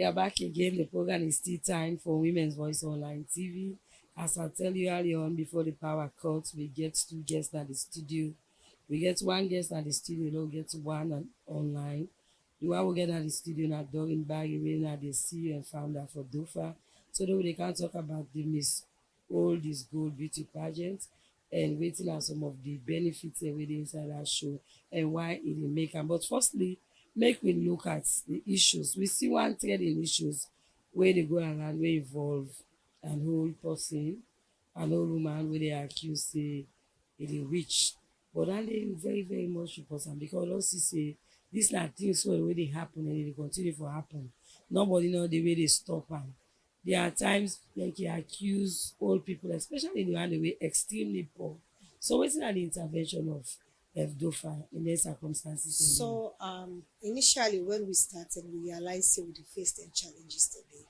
are back again. The program is still time for Women's Voice Online TV. As I tell you earlier on before the power cut, we get two guests at the studio. We get one guest at the studio, we get one online. The one we get at the studio now Doreen Baggy, we are the CEO and founder for DOFA. So that they can talk about the Miss Old is Gold beauty pageant and waiting are some of the benefits within inside that show and why it will make am. But firstly, make we look at the issues. We see one thread in issues where they go around wey involve an old person, an old woman wey dey accuse say e dey witch. But that dey very very much important because we don see say dis na things wey dey happen and e dey continue for happen. Nobody know the way dey stop am. There are times like e accuse old people, especially the one wey extremely poor. So wetin na the intervention of FDOFA in these circumstances? So initially when we started, we realized say we dey face the challenges today.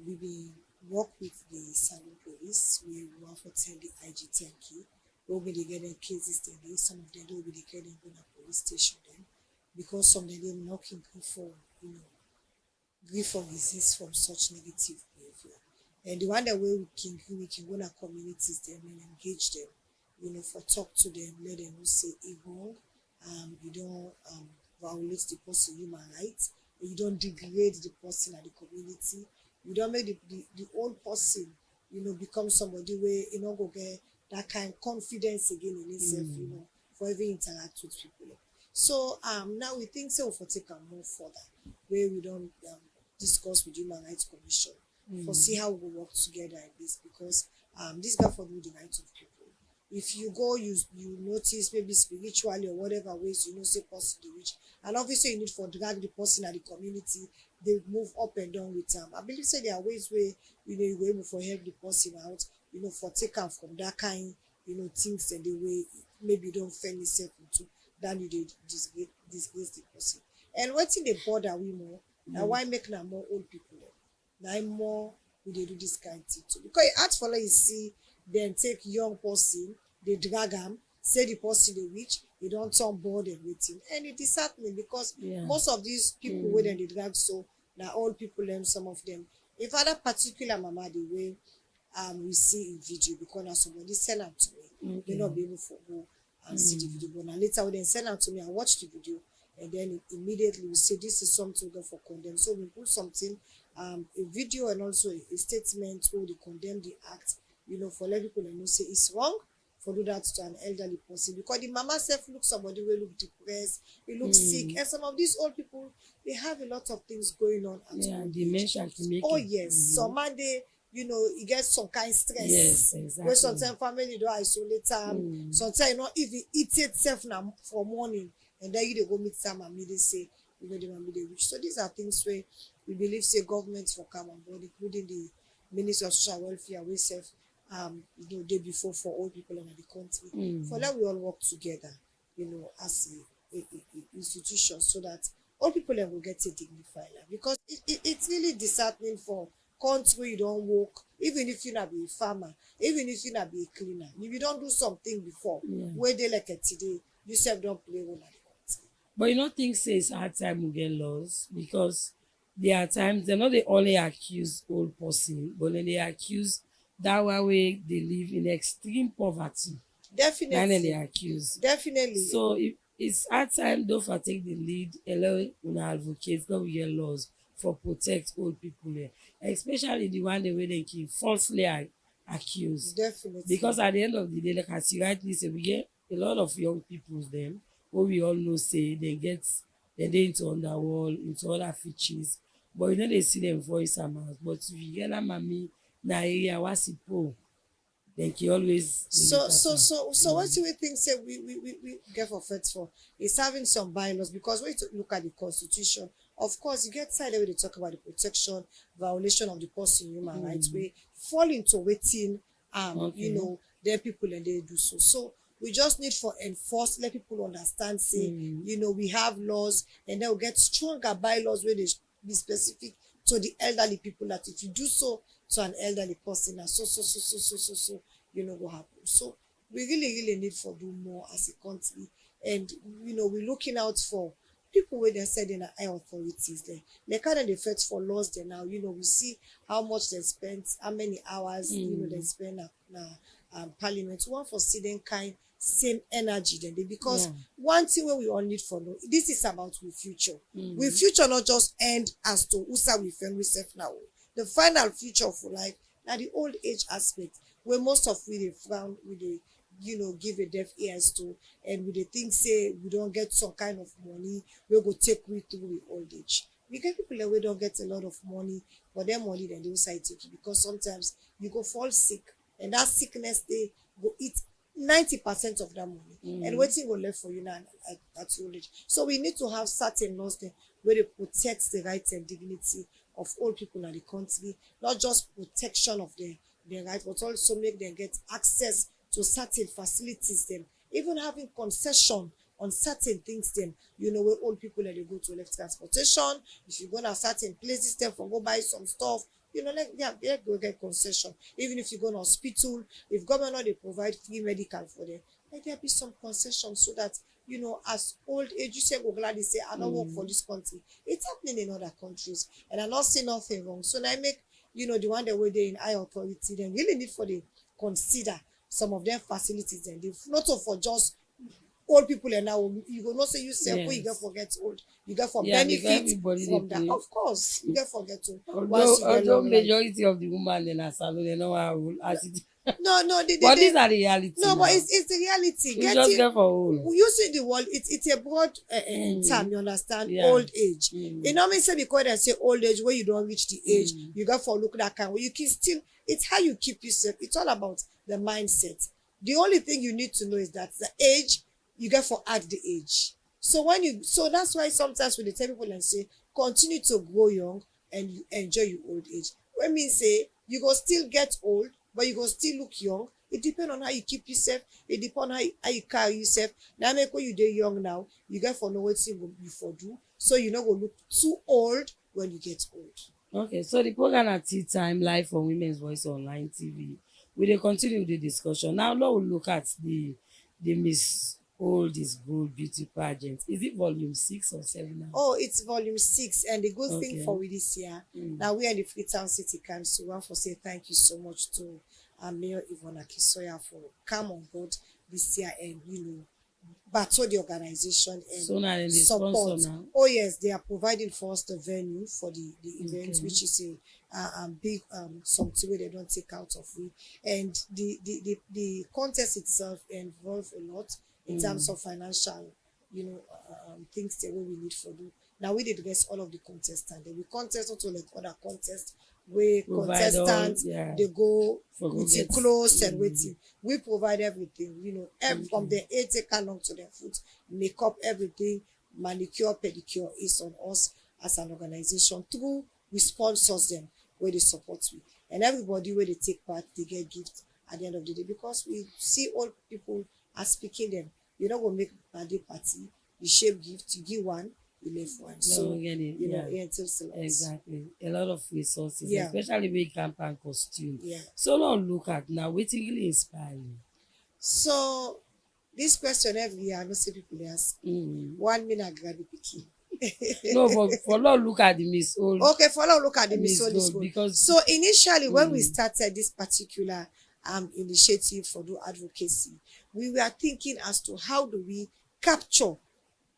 We been work with the Salon police. We want to tell the IGTNK. We'll be getting cases today. Some of them will be getting go to police station then because some of them knocking for grief or resist from such negative behavior. And the one that way we can go to communities them and engage them, for talk to them, let them know say it wrong. You don't violate the person human rights, you don't degrade the person at the community, you don't make the old person, become somebody where go get that kind of confidence again in himself, for even interact with people. So now we think so for take a move further where we don't discuss with Human Rights Commission for see how we work together in this because this guy for do the rights of people. If you go, you notice maybe spiritually or whatever ways say person the rich, and obviously you need for drag the person at the community, they move up and down with them. I believe say there are ways where you go able for help the person out, for take am from that kind, things and the way maybe you don't find yourself into, then you did disgrace the person. And what's in the border we more, now why make now more old people? Now more we dey do this kind of thing too. Because it hard for you see then take young person, they drag them, say the person they witch, they don't turn board and waiting. And it disheartening because most of these people where they drag so now old people and some of them. If other particular mama the way we see in video because now somebody send them to me, they not be able to go and see the video. But now later when they send them to me, I watch the video and then immediately we say this is something we go for condemn. So we put something, a video and also a statement where they condemn the act, for let people know say it's wrong for do that to an elderly person because the mama self look somebody will look depressed, he looks sick, and some of these old people they have a lot of things going on at dementia can make some man they you get some kind of stress. Yes, exactly. Where sometimes family don't isolate them. Sometimes even eat itself now for morning and then you go meet some and they say they want be the rich. So these are things where we believe say governments for come on board, including the Ministry of Social Welfare, we serve day before for all people in the country. For that we all work together, as a institution so that all people will get a dignified life. Because it's really disheartening for country you don't work, even if you not be a farmer, even if you not be a cleaner. If you don't do something before, where they like it today, you self don't play one at the country. But you don't think say it's hard time we get laws because there are times they're not the only accuse old person, but then they accuse that one way they live in extreme poverty. Definitely. And then they accuse. Definitely. So if it's hard time though for take the lead, allow una advocate, God we get laws for protect old people here. Especially the one the way they can falsely accuse. Definitely. Because at the end of the day, like as you rightly say, we get a lot of young people them what we all know say they dey into underworld, into other features. But you know they see them voice am out. But if you get that mommy na area wasipo, then he always so what do we think say we get for first for is having some bylaws because when you look at the constitution, of course you get side where they talk about the protection, violation of the person human rights, we fall into waiting their people and they do so. So we just need for enforce, let people understand, say, we have laws and then we'll get stronger bylaws where they be specific to the elderly people that if you do so to an elderly person, so, what happen. So we really need for do more as a country. And, we're looking out for people wey dem say dem na high authorities dem kind of dey fight for laws dem now. We see how much dem spend, how many hours dem spend na parliament. We wan for see dem kind same energy dem dey, because Yeah. one thing wey we all need for know, this is about we future. We future not just end as to usa we find we sef now. The final future for life na the old age aspect, wey most of we dey frown, we dey give a deaf ears to, and we dey think say we don get some kind of money wey go take we through we old age. We get people wey don get a lot of money, but their money dem dey inside take you, because sometimes you go fall sick, and that sickness dey go eat 90% of that money, and wetin go left for you now at your old age. So we need to have certain laws dem wey dey protect the rights and dignity of old people in the country, not just protection of their right, but also make them get access to certain facilities them, even having concession on certain things them, where old people they go to left transportation. If you go to certain places them for go buy some stuff, like they go get concession. Even if you go to hospital, if government they provide free medical for them, like there be some concession, so that as old age, you say go gladly say I don't work for this country. It's happening in other countries, and I not see nothing wrong. So now I make the one that were there in high authority, then really need for the consider some of them facilities, and they not all for just old people. And now you go not say you say you get forget old, you get for benefit from that. Of course, you get forget to although majority of the woman in a salon they know how old as it. No, But these are the reality. No, but it's the reality. You just get for old. Using the word, it's a broad term. You understand? Yeah. Old age. It not mean say because they say old age where you don't reach the age, you got for look that kind. You can still. It's how you keep yourself. It's all about the mindset. The only thing you need to know is that the age you get for at the age. So that's why sometimes when they tell people and say continue to grow young and you enjoy your old age. When me say you go still get old, but you go still look young. It depends on how you keep yourself. It depends on how you carry yourself. Now make when you dey young now, you get for know what you for do. So you not go look too old when you get old. Okay, so the program at Tea Time live for Women's Voice Online TV. We dey continue the discussion. Now let we look at the Miss Old is Gold beauty pageant. Is it volume 6 or 7 now? Oh, it's volume 6, and the good thing for we this year, now we are the Freetown City Council. We want to say thank you so much to Mayor Ivona Kisoya for come on board this year and battle the organization and so now support. Now. Oh yes, they are providing for us the venue for the event, which is a big something where they don't take out of it, and the contest itself involves a lot in terms of financial things that we need for do. Now we did guess all of the contestants. We contest not like other contests where contestants they go with the clothes and waiting. We provide everything, from the hair take along to their foot, makeup, everything, manicure, pedicure is on us as an organization. Through we sponsors them where they support me. And everybody where they take part, they get gifts at the end of the day, because we see old people as speaking them. You don't go make birthday party, you shape gift, you give one, you leave one. No, So exactly. A lot of resources, especially with camp and costume. Yeah. So now look at now, what really inspire you? So this question every year, I know see people ask. 1 minute grab picky. No, but for now look at the Miss Old. Okay, for now look at the Miss Old because so initially when we started this particular initiative for the advocacy, we were thinking as to how do we capture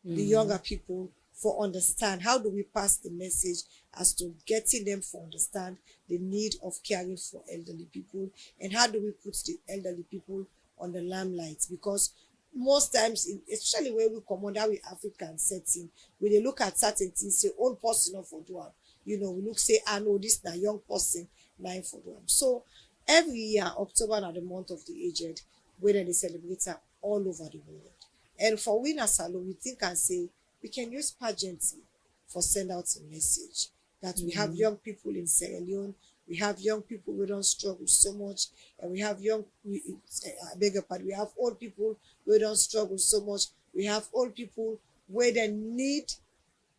the younger people for understand, how do we pass the message as to getting them to understand the need of caring for elderly people, and how do we put the elderly people on the limelight, because most times, especially when we come under with African setting, when they look at certain things, say old person not for do am. We look say I know this na young person na for do am. So every year October na the month of the aged, where they celebrate am all over the world. And for we na salon, we think and say we can use pageantry for send out a message that we have young people in Sierra Leone, we have young people who don't struggle so much, and we have I beg your pardon, we have old people who don't struggle so much, we have old people where they need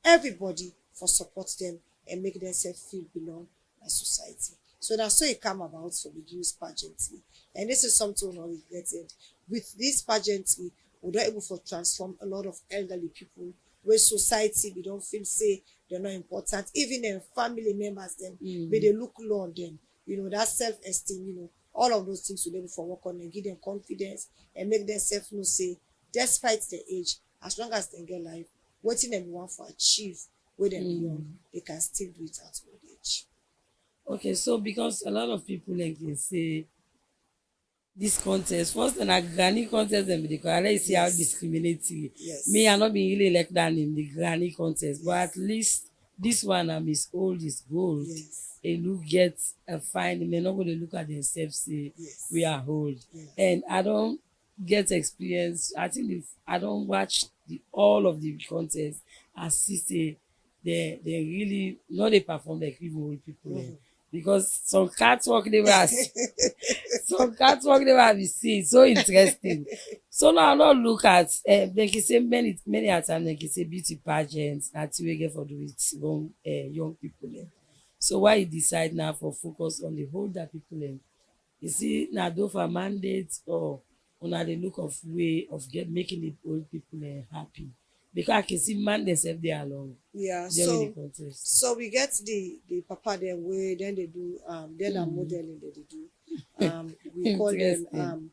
everybody for support them and make themselves feel belong in society. So that's how it come about for the use pageantry. And this is something we not regretted. With this pageantry, we're able to transform a lot of elderly people wey society we don feel say they're not important, even dem family members dem wey dey look low on dem, that self-esteem, all of those things will be able for work on dem, give dem confidence and make dem sef know say despite their age, as long as dem get life, wetin dem want for achieve wey dem young, they can still do it at old age. Okay, so because a lot of people like dey say this contest first na granny contest dem be dey call, let's see how Yes. discriminatory. Yes. Me, I no bin really like that name, the granny contest, but at least this one na Miss Old is Gold. Yes. A look get a fine, they no go dey look at themselves say Yes. we are old. Yes. And I don get experience, I think I don watch all of the contest, I see say they really no dey perform like even old people. Because some catwalk dey wey I see, some catwalk dey wey I be seeing so interesting. So now I no look at dem can say many a time dem can say beauty pageant na thing wey get for do with young people dem. So why you decide now for focus on the older people dem? You see na though for mandate or una dey look of way of making the old people happy? Because I can see man themselves dey along Yeah, during the contest. so we get the papa dem wey then they do then na modeling that they do. We call them Interesting.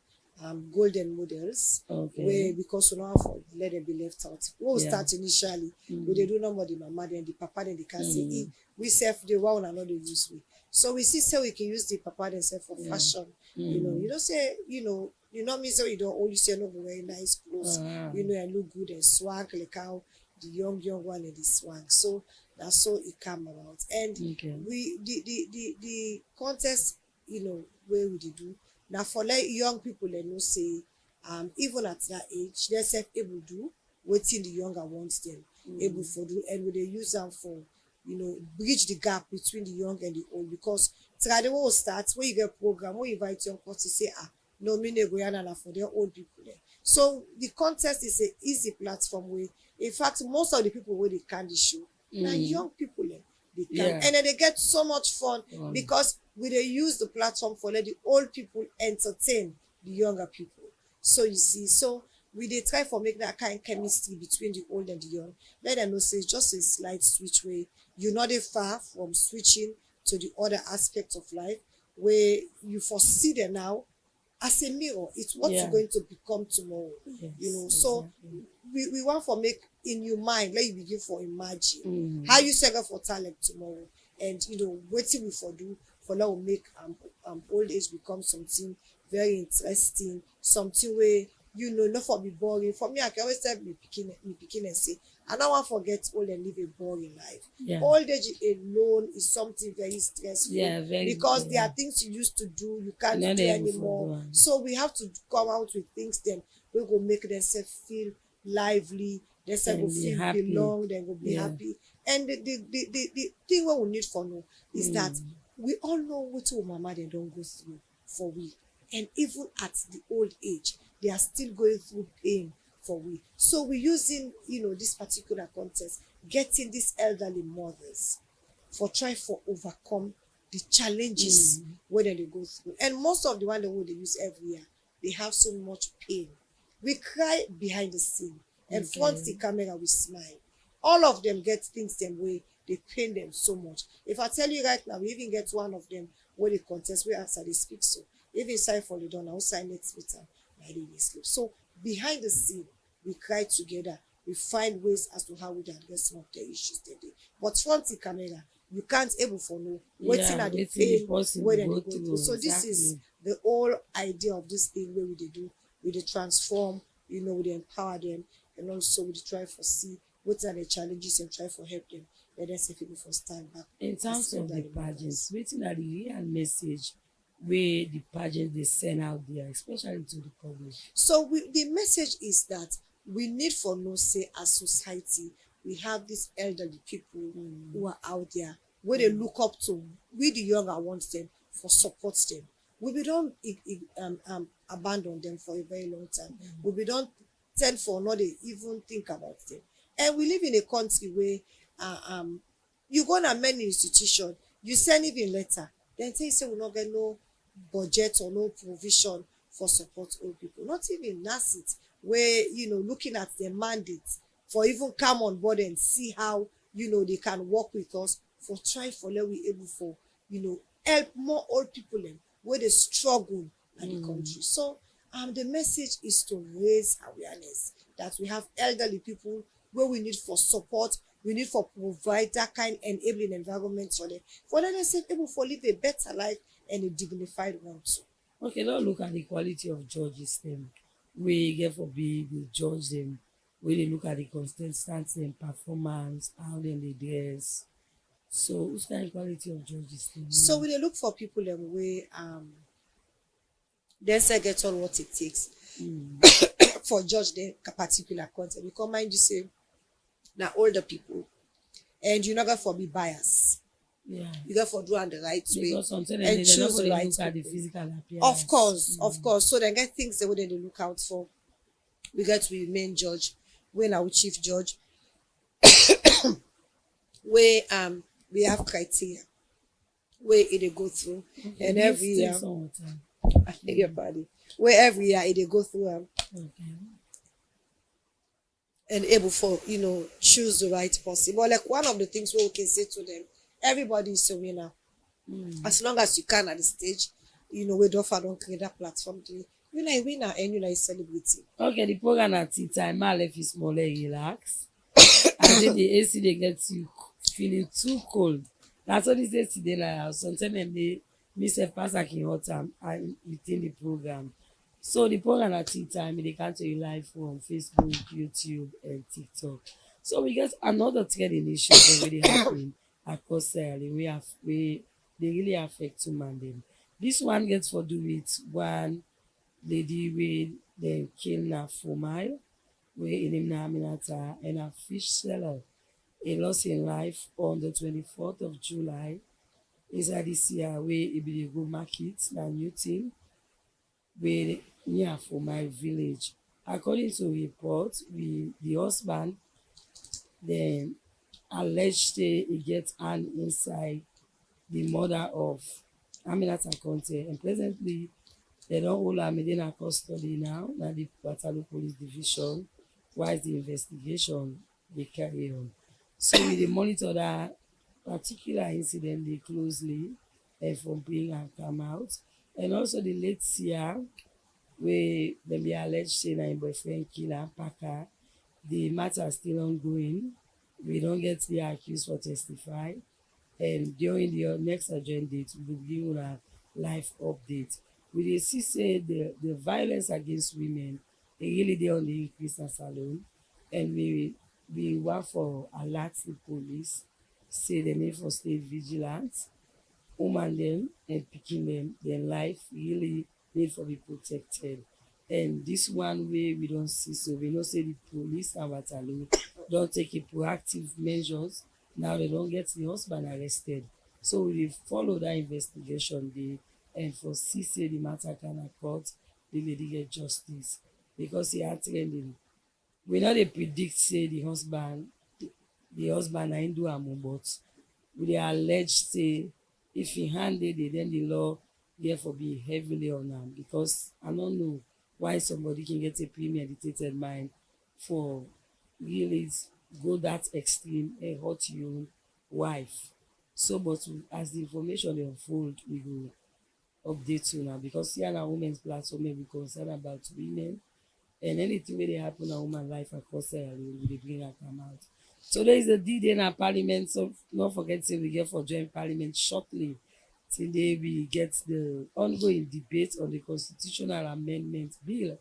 Golden models. Okay. Wey because we no wan for let them be left out. When we Yeah. start initially, we dey do number the mama then the papa then they can say if we sef dey why una no dey use we. So we see say we can use the papa themselves for fashion. You know say you know me say you don't only say no go wear nice clothes, and look good and swag like how the young one and the swag. So that's so it come about. And Okay. we the contest, where we dey do now for like young people they know say even at that age they self able do wetin the younger wants them able for do, and we dey use them for bridge the gap between the young and the old. Because the way we start when you get program when you invite young people to say no me no go yarn na for their old people there. So the contest is a easy platform where in fact most of the people wey dey can the show na young people dem dey can. Yeah. And then they get so much fun because we dey use the platform for let the old people entertain the younger people. So you see, so we dey try for make that kind chemistry between the old and the young. Let them know say it's just a slight switch way you not dey far from switching to the other aspect of life where you foresee them now as a mirror. It's what Yeah. you're going to become tomorrow. Yes, So exactly. we want for make in your mind, let you begin for imagine how you set up for talent tomorrow. And waiting we for do for now will make old age become something very interesting, something where not for be boring. For me, I can always tell me picking and say, I don't want to forget old and live a boring life. Yeah. Old age alone is something very stressful. Yeah, very, because there yeah. are things you used to do you can't Not do able to anymore. do am. So we have to come out with things then we go make themselves feel lively, themselves go And be feel happy. belong, then go be Yeah. happy. And the thing what we need for now is that we all know what our mama they don't go through for we. And even at the old age, they are still going through pain for we. So we're using, this particular contest, getting these elderly mothers for try for overcome the challenges where they go through. And most of the one that they use every year, they have so much pain. We cry behind the scene and front the camera we smile. All of them get things them way they pain them so much. If I tell you right now, we even get one of them where they contest where answer they speak so. Even sign for the door now, sign next with them, they sleep. So behind the scene, we cry together. We find ways as to how we can address some of the issues they do. But front the camera, you can't able for no waiting at the wetin pain person where dey they go go through, through. So this is exactly. the whole idea of this thing where we dey do, we dey transform, we dey empower them, and also we dey try for see what are the challenges and try for help them. Let them say people for stand back. In terms of the elderly mothers. pageants, wetin are the real message wey the pageant dey send out there, especially to the public? So the message is that we need for no say as society we have these elderly people who are out there where they look up to. We the younger want them for support them. We don't abandon them for a very long time. We don't tend for not dey even think about them. And we live in a country where you go to many institutions, you send even letter, then say we not get no budget or no provision for support old people. Not even NACIT, where looking at their mandate for even come on board and see how they can work with us for try for let we able for help more old people dem wey dey struggle in the country. So the message is to raise awareness that we have elderly people wey we need for support, we need for provide that kind enabling environment for them themselves able for live a better life and a dignified one too. Okay, now look at the quality of judges dem wey get for be the judge dem wey dey look at the contestants dem performance, how dem dey dress. So which kind quality of judges dem So we dey look for people dem wey dem sef get all what it takes for judge dem particular content, because mind you say na older people and you no get for be bias, yeah, you get for do am the right way because sometimes and dem no choose go the dey right look at the people. physical appearance. Of course, so dem get things dem wey dem dey look out for. We get we main judge wey na we chief judge wey we have criteria wey e dey go through, Okay, and please every take year some water. I beg your pardon, wey every year e dey go through Okay. and able for choose the right person. But like one of the things wey we can say to them, everybody is a winner as long as you can at the stage, wey don create that platform to you. You na a winner and you na a celebrity. Okay, the program na tea time. My life is more like relax. I think the AC dey get you feeling too cold. That's what this AC dey like house. Sometimes dem dey me sef pass like in hot time and within the program. So the program na tea time. They come to you live from Facebook, YouTube, and TikTok. So we get another trending issue that really happening across Sierra Leone. We they really affect human dem. This one gets for do with one lady wey dem kill na for mile wey im name na Aminata, and a fish seller. He lost im life on the 24th of July inside dis year wey e bin dey go market na new thing wey near for my village. According to report, the husband dem allege say e get hand inside the murder of Aminata Conte, and presently dem don hold am in her custody now na the Waterloo Police Division whilst the investigation dey carry on. So we dey monitor that particular incident dey closely and from bring am come out. And also the late seer wey dem dey allege say na im boyfriend kill am, pack her. The matter still ongoing. We don get the accused for testify, and during the next adjourned date we go give una live update. We dey see say the violence against women e really dey on the increase na salon, and we want for alert the police say dem need for stay vigilant. Woman dem and pikin dem life really need for be protected. And this one way we don see, so we know say the police and Waterloo don take a proactive measures. Now they don get the husband arrested. So we dey follow that investigation dey and for see say the matter can court, the lady get justice because e are trending. We no dey predict say the husband na him do am o, but we dey allege say if im hand dey there, then the law therefore be heavily on am, because I no know why somebody can get a premeditated mind for really go that extreme and hurt your wife. So but as the information dey unfold, we go update una, because here na women's platform wey we concern about women, and anything wey dey happen na woman life across Sierra Leone we dey bring am come out. Today is the D-Day na parliament, so no forget say we get for join parliament shortly. Today we get the ongoing debate on the constitutional amendment bill.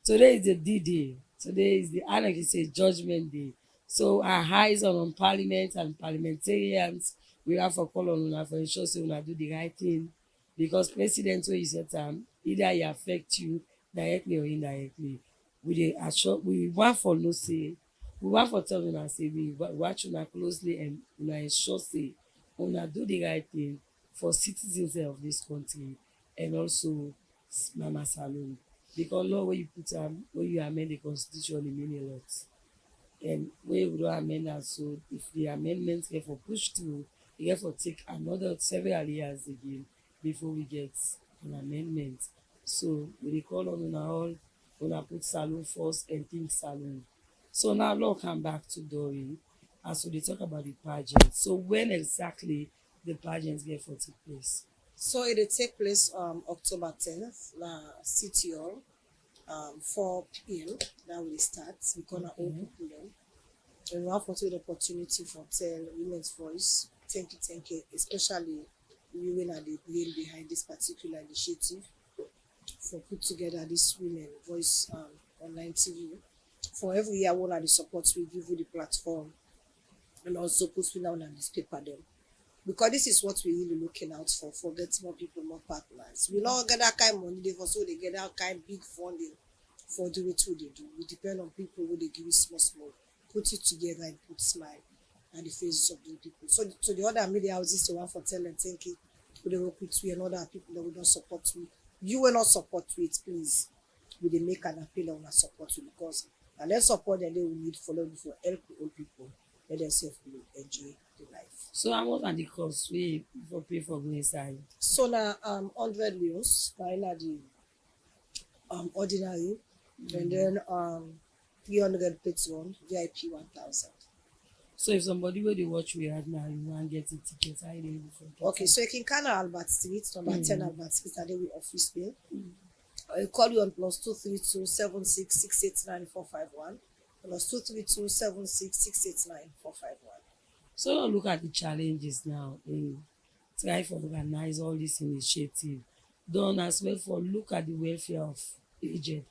Today is the D-Day. Today is the anarchy say judgment day. So our eyes are on parliament and parliamentarians. We have for call on una for ensure say una do the right thing, because president wey you set am, either e affect you directly or indirectly. We dey assure, we want for know say, we want for tell una say we watch una closely and una ensure say una do the right thing for citizens of this country and also mama salon, because law wey you put am, wey you amend the constitution, e mean a lot. And wey we don amend am, so if the amendment get for push through, e get for take another several years again before we get an amendment. So we dey call on una all, una put salon first and think salon. So now let's come back to Dory as we dey talk about the pageant. So when exactly the pageant get for take place? So it will take place October 10th, City Hall, 4 p.m. That will start. We're gonna all Okay. people then. And we have also the opportunity for tell women's voice. Thank you, especially women are the brain behind this particular initiative for put together this women voice online TV. For every year, one of the supports we give you the platform and also put we down on this paper them. Because this is what we're really looking out for getting more people, more partners. We not get that kind of money, they for so they get that kind of big funding for do what they do. We depend on people who they give it small, put it together and put smile at the faces of the people. So the other media houses, the one for talent, thank you. We they work with we and other people that will not support we. You will not support it, please. We they make an appeal on our support you because and let's support that they will need follow for help old people. Let themselves enjoy the life. So how much are the cost we for pay for go inside? So now 100 meals, na the ordinary, and then 300 patron, VIP 1000. So if somebody wey dey watch we right now, you wan get a ticket, how you dey able for get Okay, am? so you can call Albert Street, number 10 Albert Street, and then we office bill. I call you on +232 76 689 451 +232 76 689 451. So look at the challenges now in try for organize all this initiative. Done as well for look at the welfare of aged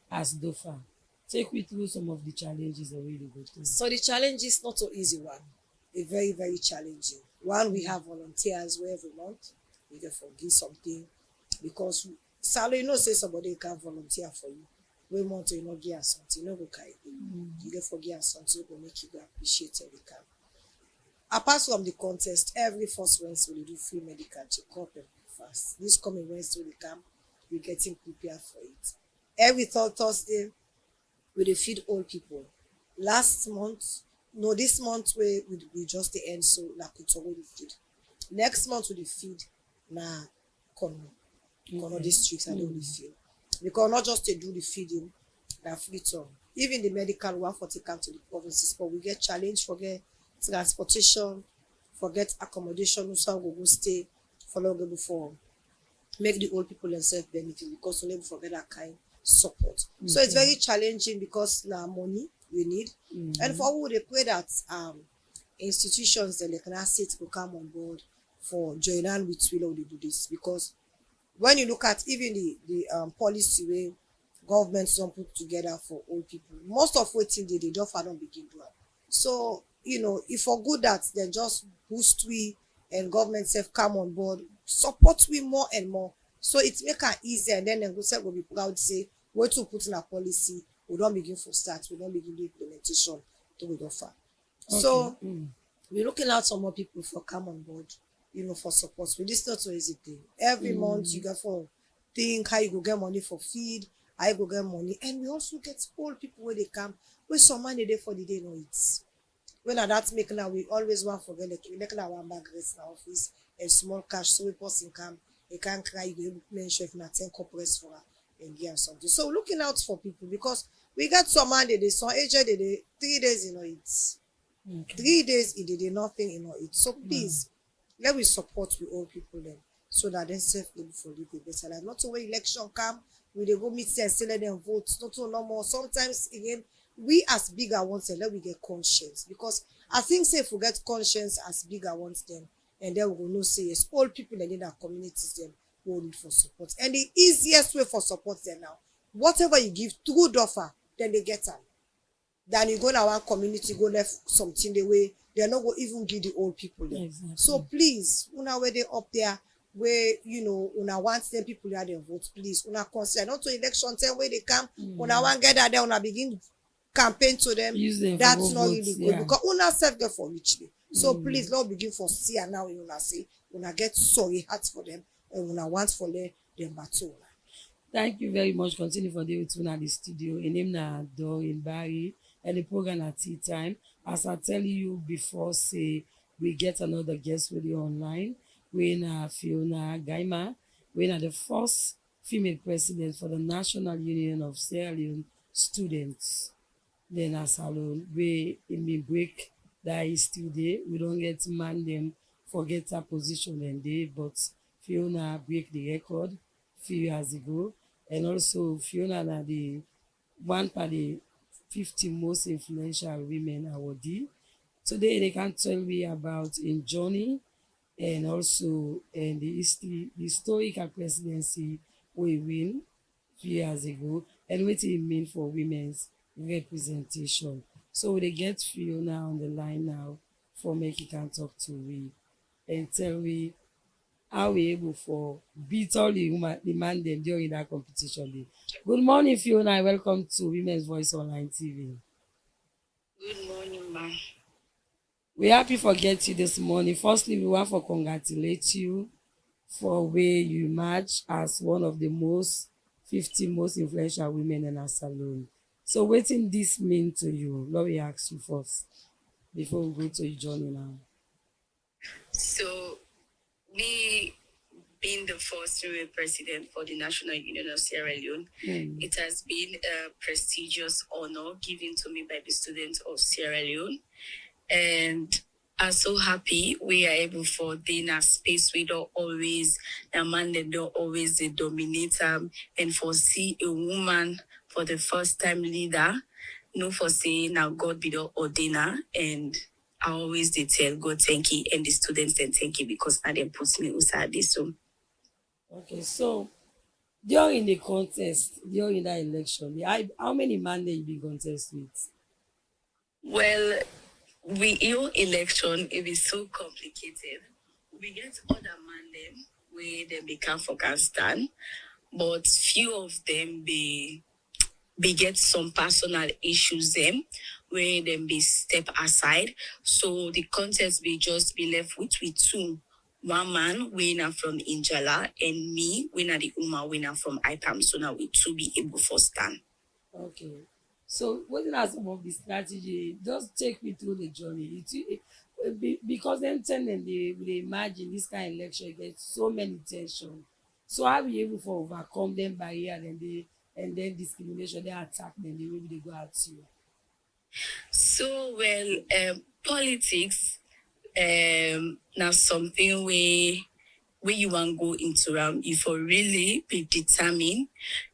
as DOFA. Take me through some of the challenges that we dey go through. So the challenge is not so easy one. A very, very challenging. One, we have volunteers where every month we can forgive something because salary, you know, say somebody can volunteer for you. We want to you know give us something, you know, go carry you get forgive us something, will make you go appreciate every can. Apart from the contest, every first Wednesday we do free medical check-up and fast. This coming Wednesday we come, we're getting prepared for it. Every third Thursday, we dey feed old people. Last month, no, this month we just the end, so na Kutoro we feed. Next month we dey feed na Kono district and then we feed. Because not just to do the feeding, na free turn. Even the medical one for take am to the provinces, but we get challenge, forget transportation, forget accommodation, so we go stay, follow go before make the old people themselves benefit because we never forget that kind support. So it's very challenging because now money we need. And for who they pray that institutions that they can ask it to come on board for join hand with we they do this because when you look at even the policy way governments don't put together for old people, most of what they don't begin do it. So you know if for good that they just boost we and government self come on board, support we more and more. So it make it easier and then go say will be proud say what to put in a policy, we don't begin for start, we don't begin the implementation to we offer. Okay. So we're looking out some more people for come on board, you know, for support. But this not so easy thing. Every month you get for think how you go get money for feed, how you go get money, and we also get old people where they come, where some money there for the day no it's. When that's making now we always want forget like we making our one bag rest in our office and small cash so we person come, they can't cry, you go mention if not 10 corporates for her and get something. So looking out for people because we got some man they some aged they 3 days you know it's 3 days it did nothing you know it. So please let we support with old people then so that they self able for live a better life. Not to wait election come, we they go meet and still let them vote, not to no more. Sometimes again we as bigger ones let we get conscience because I think say if we get conscience as bigger ones then and then we will know say yes old people in our communities them will need for support and the easiest way for support them now whatever you give through DOFA then they get them than you go to our community go left something the way they're not going even give the old people them. Exactly. So please una where they up there where you know una want them people there their vote please una consider not to election time where they come una want get that there una begin campaign to them. Use them for That's go not vote, really good yeah. because una self get for richly. So please Lord begin for see and now una say una get sorry heart for them and una want for them battle. Thank you very much. Continue for the with una at the studio. In name na Do in Barry and the program at tea time. As I tell you before, say we get another guest with you online. We na Fiona Gaima. We na the first female president for the National Union of Sierra Leone Students. then as alone wey e bin break that history dey. We don get man dem forget her position dem dey, but Fiona break the record few years ago. And also Fiona na the one per the 50 most influential women awardee. Today they can tell me about im journey, and also the history, the historical presidency wey e win few years ago, and wetin e mean for women's representation. So we dey get Fiona on the line now for make e can talk to we and tell we how we able for beat all the woman the man dem during that competition day. Good morning, Fiona, and welcome to Women's Voice Online TV. Good morning, ma. We happy for get you this morning. Firstly, we want for congratulate you for where you match as one of the most 50 most influential women in our salon. So wetin this mean to you? Let me ask you first before we go to your journey now. So, me being the first female president for the National Union of Sierra Leone, it has been a prestigious honor given to me by the students of Sierra Leone. And I'm so happy we are able for dey in a space we don't always, the man they don't always they dominate and for see a woman for the first time leader, no for saying now God be the ordainer, and I always they tell God thank you and the students then thank you because now they put me inside this. So Okay, so during the contest, during that election, how many man you be contest with? well, your election it is so complicated. We get other man them where they become for can stand, but few of them be get some personal issues them where them be step aside. So the contest be just be left with two. One man winner from Injala and me winner the Uma winner from IPAM. So now we two be able for stand. Okay. So wetin are some of the strategy? Just take me through the journey. Because then ten dem dey imagine this kind of election get so many tension. So how we able for overcome them barrier and then discrimination, they attack them, the way they go at you. So well, politics now something where you want go into you for really be determined,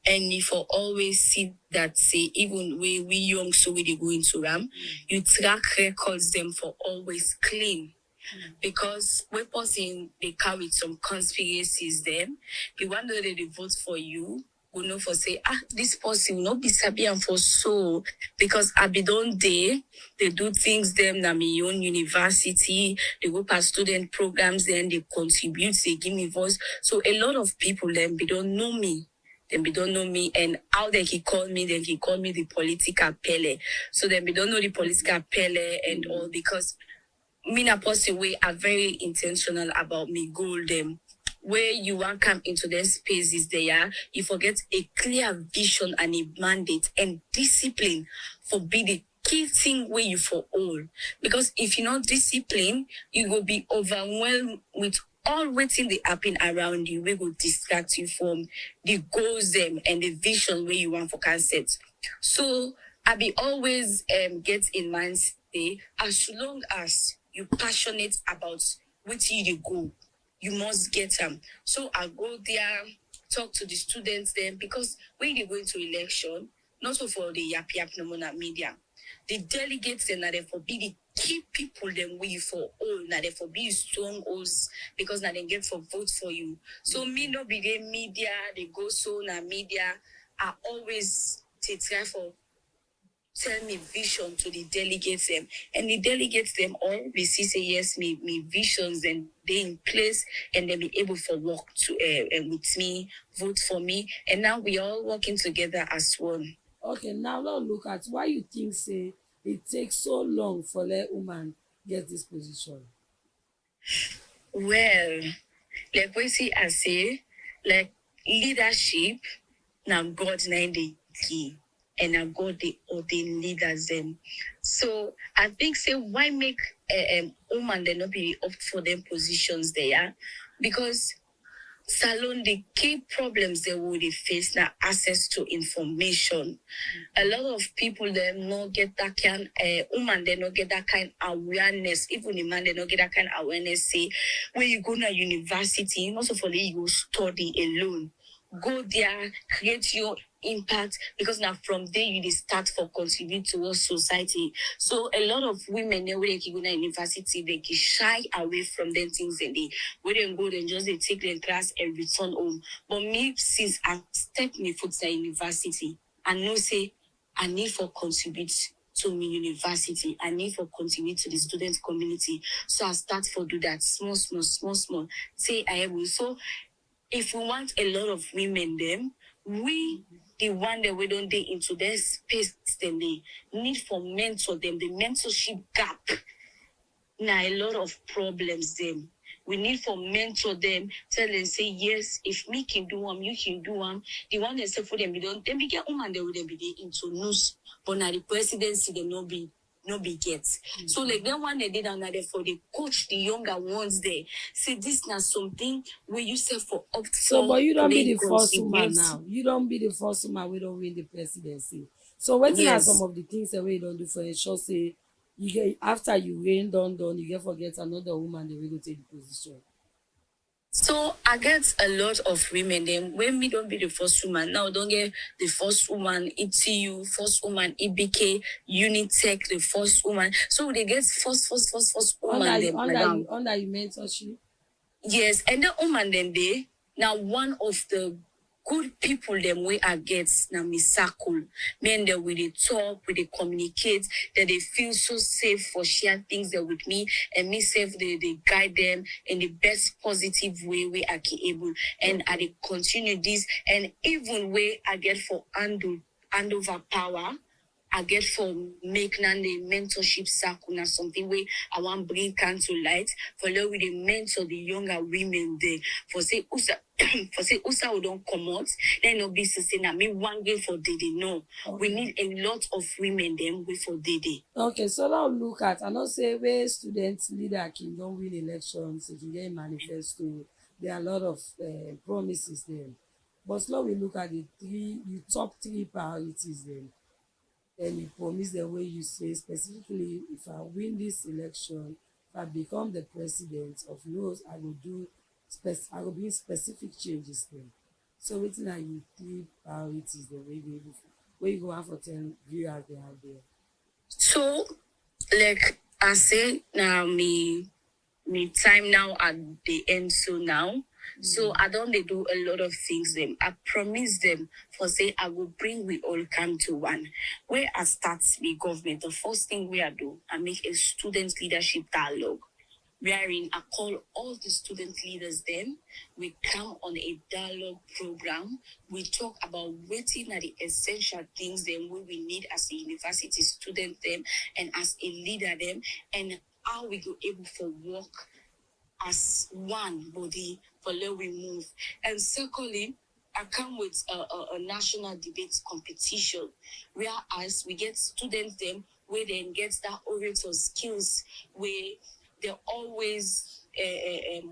and you for always see that say even where we young so we they go into you track records them for always clean. Because we person they carry some conspiracies them. The one that they vote for you will know for say, this person will not be sabi and for so because I be done day, they do things them na my own university, they go past student programs, then they contribute, they give me voice. So a lot of people then be don't know me. Then be don't know me and how they he call me, then he call me the political pele. So then we don't know the political pele and all because me na person way are very intentional about me goal them. Where you want come into their spaces there, you forget a clear vision and a mandate and discipline for be the key thing where you for all. Because if you're not disciplined, you will be overwhelmed with all waiting the happen around you. We will distract you from the goals them and the vision where you want for concept. So I be always get in mind say as long as you passionate about what you go, you must get them. So I go there, talk to the students then because when they go into election, not so for the yap no more na media. The delegates then are there for be the key people then we for all now they for be strongholds because now they get for vote for you. So me no be the media, they go so na media. I always take try for tell me vision to the delegates them and the delegates them all we see say yes me visions and they in place and they be able for work to and with me vote for me and now we all working together as one. Okay, now let's look at why you think say it takes so long for let woman get this position. Well, like we see I say like leadership now God nine the key and now God the ordain leaders them. So I think say why make woman they not be up for them positions there because Salon, the key problems they would face now access to information. A lot of people they not get that kind woman they not get that kind awareness. Even the man they not get that kind awareness. Say when you go to university, most of all you go study alone. Go there, create your impact because now from there you dey start for contribute towards society. So a lot of women when they go to university, they get shy away from them things and they when they go then just they take their class and return home. But me since I step my foot in university, I know say I need for contribute to my university. I need for contribute to the student community. So I start for do that small. Say I will. So if we want a lot of women them, we the one that we don't get into their space then they need for mentor them, the mentorship gap. Now a lot of problems them. We need for mentor them, tell them say yes, if me can do them, you can do them. The one that say for them, don't then be get woman they would be there into news, but now the presidency they no be get. So like that one they did another for the coach the younger ones there. Say this now something where you say for up So, for but you don't be the make first woman contribute. now. You don't be the first woman. We don't win the presidency. So, what are some Yes. of the things that we don't do for ensure say you get after you reign done, you get forget another woman that will go take the position. So I get a lot of women then when me don't be the first woman. Now don't get the first woman ETU, first woman EBK, Unitech, the first woman. So they get first woman them around. Under you mentorship. Yes, and the woman then they now one of the good people them way I get now me circle. Men that we they talk, we they communicate, that they feel so safe for share things that with me and me safe they guide them in the best positive way we are able. And I they continue this and even way I get for hand over power. I get for make nan the mentorship circle na something where I want bring can to light for let we the mentor the younger women there for say usa for say usa we don't come out then no be say na me one day for they no. We need a lot of women them we for they. Okay, so now look at I know say where students leader can don't win elections, they can get manifesto. There are a lot of promises there. But now we look at the top three priorities then. Then you promise the way you say specifically if I win this election, if I become the president of knows I will do I will bring specific changes then. So wetin are you three priorities the way you go out for 10 viewers they have there. So like I say now me time now at the end so now. So I don't they do a lot of things them. I promise them for say I will bring we all come to one. Where I start the government, the first thing we are do, I make a student leadership dialogue. Wherein I call all the student leaders then. We come on a dialogue program. We talk about waiting at the essential things then we need as a university student them and as a leader them and how we go able for work as one body for let we move. And secondly, I come with a national debate competition, whereas we get students them where they get that orator skills where they're always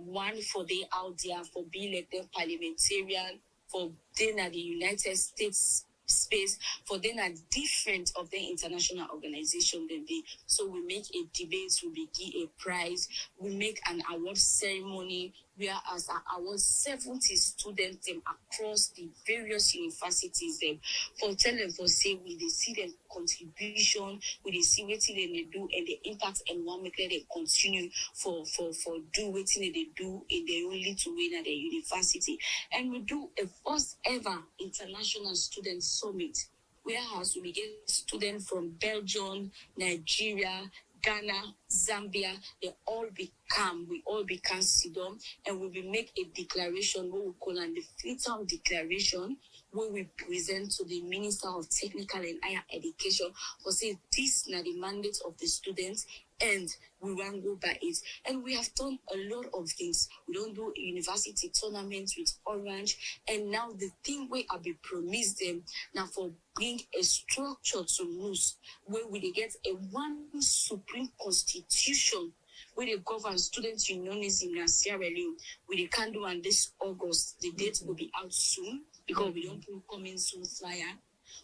one for they out there for being like them parliamentarian, for being at the United States space, for then are different of the international organization than they. So we make a debate, we give a prize, we make an award ceremony, whereas our award 70 students them across the various universities them for tell them for say we they see them contribution, we they see what they do and the impact and one make them continue for do what they do in their own little way at the university. And we do a first ever international student summit, whereas we get students from Belgium, Nigeria, Ghana, Zambia, we all become Sidom, and we will make a declaration, what we call the Freetown Declaration, where we present to the Minister of Technical and Higher Education for say this now the mandate of the students and we won't go by it. And we have done a lot of things. We don't do university tournaments with Orange. And now the thing where I be promised them now for bring a structure to news where we get a one supreme constitution where they govern student unionism in Sierra Leone. We they can do and this August. The date will be out soon because we don't put coming soon flyer.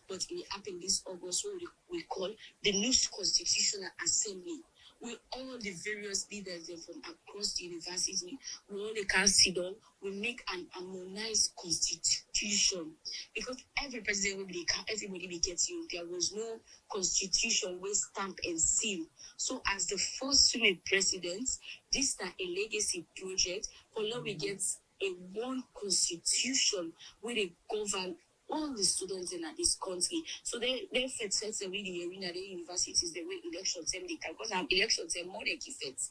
But it happened this August, what we call the new Constitutional Assembly. With all the various leaders from across the university, we all can sit down, we make an harmonized constitution. Because every president will be everybody be getting, there was no constitution with stamp and seal. So as the first female president, this is a legacy project. For now we get a one constitution where they govern all the students in this country. So they fit sets away the arena, the universities, the way election time they can, because election time more than effect.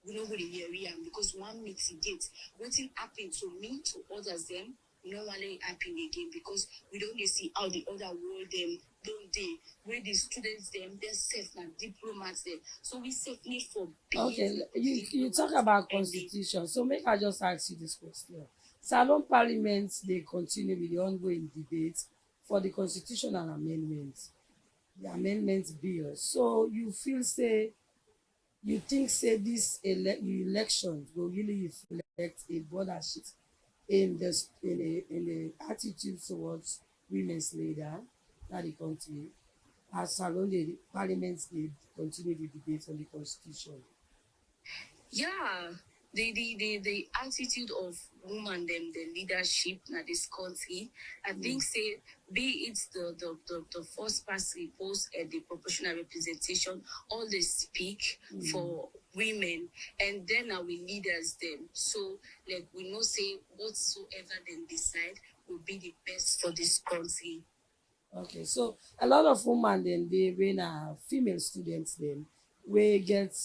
We know what the area because one mitigate waiting happen to me, to others them, normally happen again because we don't see how the other world them don't they where the students them they're safe and diplomats them. So we safely for Okay, you talk about constitution, so make I just ask you this question. Salon Parliament they continue with the ongoing debate for the constitutional amendments, the amendments bill. So you feel say you think say this elections will really reflect a border shift in the attitude towards women's leader that the country as Salon the parliament they continue the debate on the constitution. Yeah, the attitude of woman them the leadership in this country, I think say be it the first past post and the proportional representation, all they speak for women and then our leaders them. So like we know say whatsoever them decide will be the best for this country. Okay, so a lot of women then they when female students then we get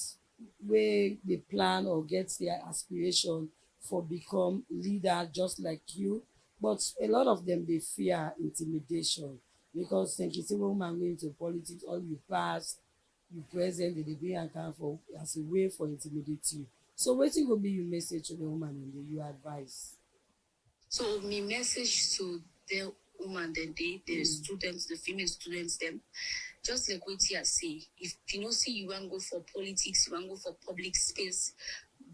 where they plan or get their aspiration for become leader just like you, but a lot of them they fear intimidation because think you say woman going into politics all you pass, you present they bring account for as a way for intimidate you. So wetin go be your message to the woman and your advice? So my message to the woman then the students, the female students them, just like what you say, if you know see you want to go for politics, you want to go for public space,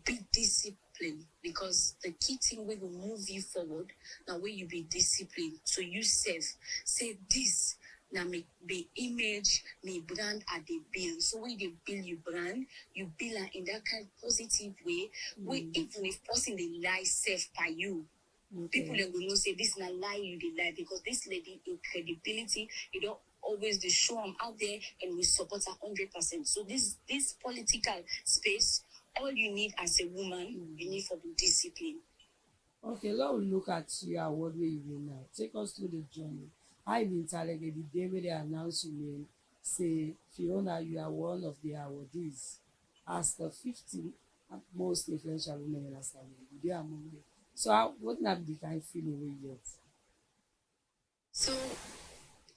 be disciplined because the key thing we will move you forward now where you be disciplined. So you say this now make the image me brand at the bill. So when they build you brand, you build am in that kind of positive way. Where even if person they lie safe by you. People Okay. that will know say this na lie you dey lie because this lady in credibility, you don't always dey show am out there and we support her 100%. So this political space, all you need as a woman, you need for the discipline. Okay, let we look at your award where you win now. Take us through the journey. I been telling you the day where they announce your name, say Fiona, you are one of the awardees as the 50 most influential women in Asali. You are among them. So what not the kind of feeling we get? So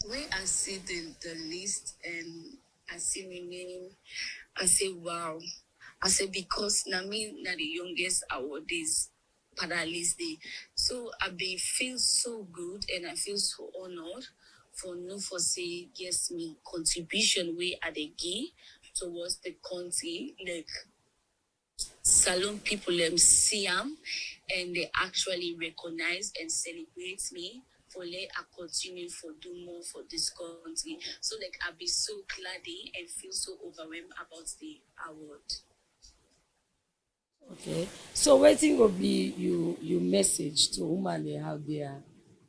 when I see the list and I see my name, I say wow. I say because na me na the youngest awardees for that list day. So I be feel so good and I feel so honored for no for say yes me contribution way at the give towards the country like salon people see am and they actually recognize and celebrate me for let I continue for do more for this country. So like I be so glad and feel so overwhelmed about the award. Okay. So waiting will be you message to women they out there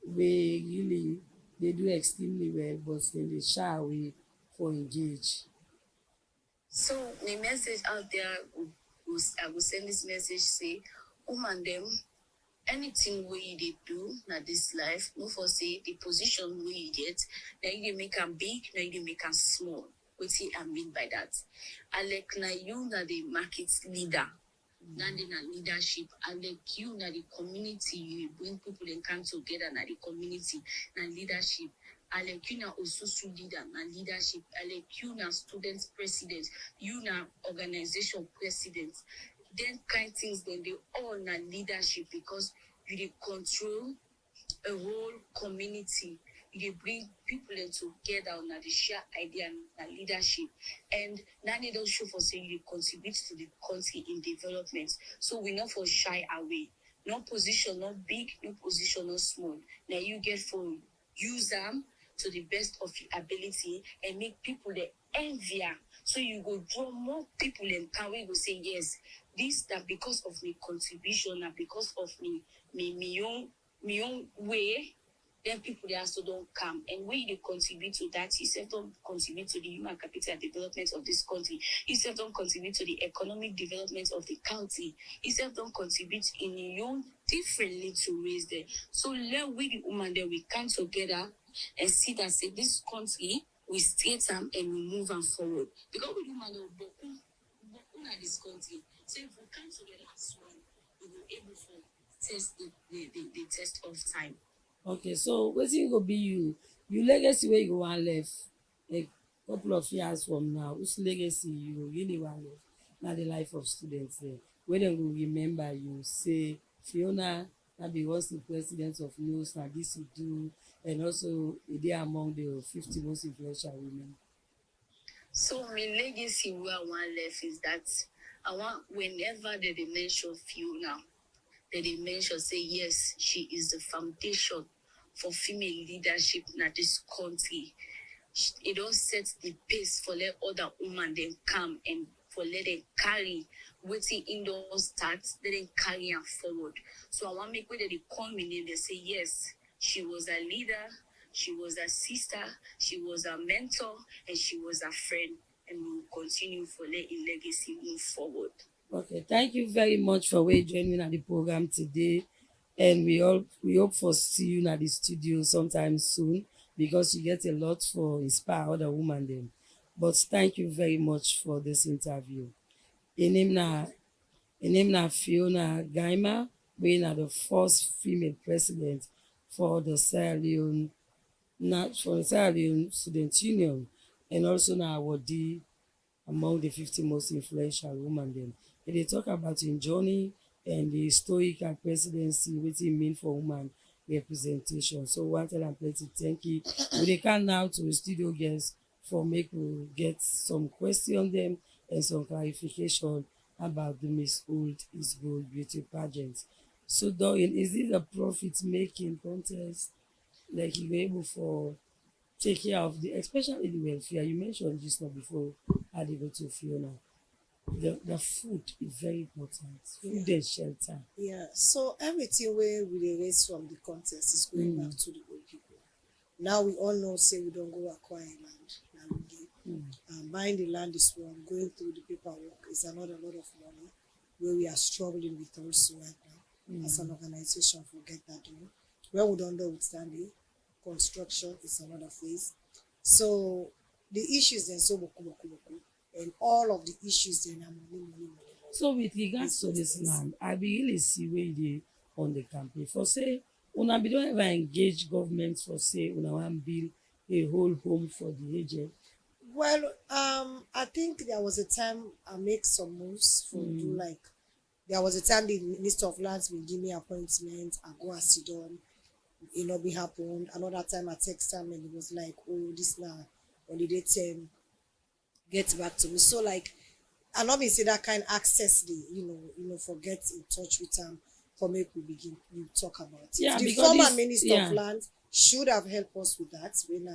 where really they do extremely well but then they shy away for engage. So my message out there I will send this message say, woman them anything we they do na this life, no for say the position we get, now you dey make them big, now you dey make them small. What I mean by that? I like na you na the market leader, na the na leadership. I like you na the community, you bring people and come together na the community, na leadership. I like you na Osusu leader, na leadership. I like you na students president, you na organization president. Then kind things then they all na leadership because you dey control a whole community. they bring people in together on the share idea and the leadership. And now they don't show for saying you contribute to the country in development. So we not for shy away. No position, not big, no position, not small. Now you get for use them to the best of your ability and make people the envy am. So you go draw more people and can we go say yes, this that because of my contribution and because of me own way, then people they also don't come. And when they contribute to that, you self don't contribute to the human capital development of this country. You self don't contribute to the economic development of the county. You self don't contribute in your own differently to raise them. So let we the woman that we come together and see that say this country we straight them and we move them forward. Because we do man but this country. So if we come together as one, we will able to test the test of time. Okay, so wetin go be you legacy wey you go wan left a couple of years from now, which legacy you go really wan left na the life of students there wey dem go remember you say Fiona na be once the president of NOS, na this you do, and also e dey among the 50 most influential women. So my legacy where I want left is that I want whenever they mention Fiona, they mention say yes, she is the foundation for female leadership in this country. It don't set the pace for let other women then come and for let them carry waiting in those starts, let them carry them forward. So I want to make sure that they come in and they say yes, she was a leader, she was a sister, she was a mentor, and she was a friend, and we will continue for let in legacy move forward. Okay, thank you very much for joining at the program today, and we hope for see you at the studio sometime soon because you get a lot for inspire other women then. But thank you very much for this interview. Her name na Fiona Gaima, being the first female president for the Sierra Leone Student Union, and also na awardee among the 50 most influential women dem. They talk about im journey and the historical presidency, wetin e mean for woman representation. So one tell am plenty thank you. We dey come now to the studio guests for make we get some question dem and some clarification about the Miss Old is Gold beauty pageant. So Doreen, is this a profit making contest? Like you were able for take care of the especially the welfare. You mentioned just now before I dey go to Fiona. The food is very important. Food and shelter. Yeah, so everything where we dey raise from the contest is going back to the old people. Now we all know say we don't go acquire land. Now we get buying the land is one, going through the paperwork is another lot of money where we are struggling with also right now. As an organization, forget that done. When we don't know withstanding, construction is another phase. So the issues then so boku, and all of the issues then are money. So with regards to this land, I be really see where they on the campaign for say una be don't ever engage government for say una wan build a whole home for the aged. Well, I think there was a time I make some moves for do like there was a time the Minister of Lands will give me appointment, I go and sit down, it not be happened. Another time I text him and it was like, oh, this now holiday term, get back to me. So like I not been say that kind access the for get in touch with him for make we begin we talk about it. Yeah, The because former this- Minister yeah. of Lands should have helped us with that when